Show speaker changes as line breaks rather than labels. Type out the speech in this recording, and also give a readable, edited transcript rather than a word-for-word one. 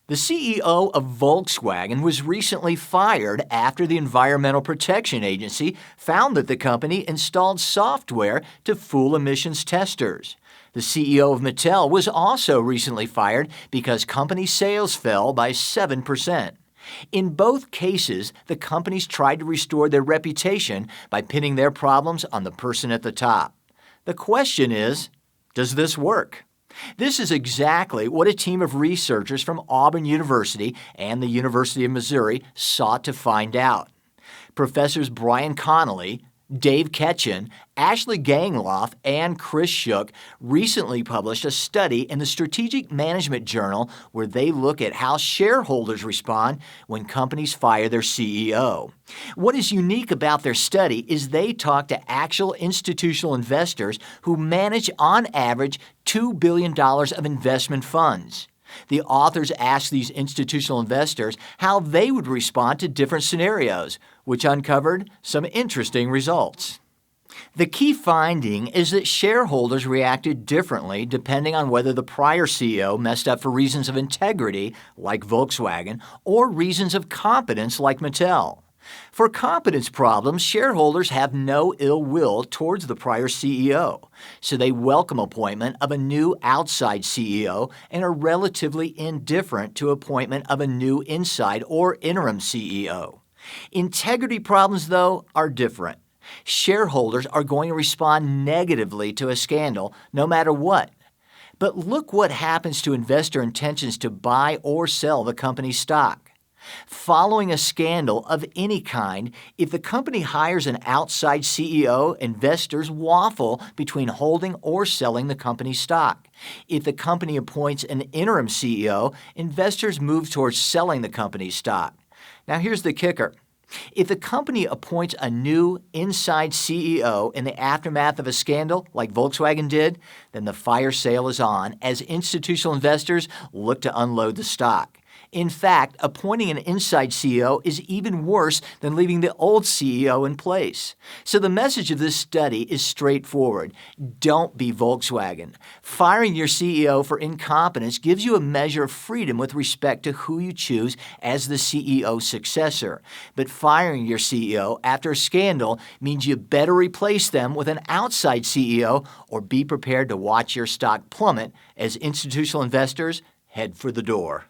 The CEO of Volkswagen was recently fired after the Environmental Protection Agency found that the company installed software to fool emissions testers. The CEO of Mattel was also recently fired because company sales fell by 7%. In both cases, the companies tried to restore their reputation by pinning their problems on the person at the top. The question is, does this work? This is exactly what a team of researchers from Auburn University and the University of Missouri sought to find out. Professors Brian Connolly, Dave Ketchen, Ashley Gangloff, and Chris Shook recently published a study in the Strategic Management Journal where they look at how shareholders respond when companies fire their CEO. What is unique about their study is they talk to actual institutional investors who manage on average $2 billion of investment funds. The authors asked these institutional investors how they would respond to different scenarios, which uncovered some interesting results. The key finding is that shareholders reacted differently depending on whether the prior CEO messed up for reasons of integrity, like Volkswagen, or reasons of competence, like Mattel. For competence problems, shareholders have no ill will towards the prior CEO, so they welcome appointment of a new outside CEO and are relatively indifferent to appointment of a new inside or interim CEO. Integrity problems, though, are different. Shareholders are going to respond negatively to a scandal no matter what. But look what happens to investor intentions to buy or sell the company's stock. Following a scandal of any kind, if the company hires an outside CEO, investors waffle between holding or selling the company's stock. If the company appoints an interim CEO, investors move towards selling the company's stock. Now here's the kicker. If the company appoints a new inside CEO in the aftermath of a scandal like Volkswagen did, then the fire sale is on as institutional investors look to unload the stock. In fact, appointing an inside CEO is even worse than leaving the old CEO in place. So the message of this study is straightforward. Don't be Volkswagen. Firing your CEO for incompetence gives you a measure of freedom with respect to who you choose as the CEO successor. But firing your CEO after a scandal means you better replace them with an outside CEO or be prepared to watch your stock plummet as institutional investors head for the door.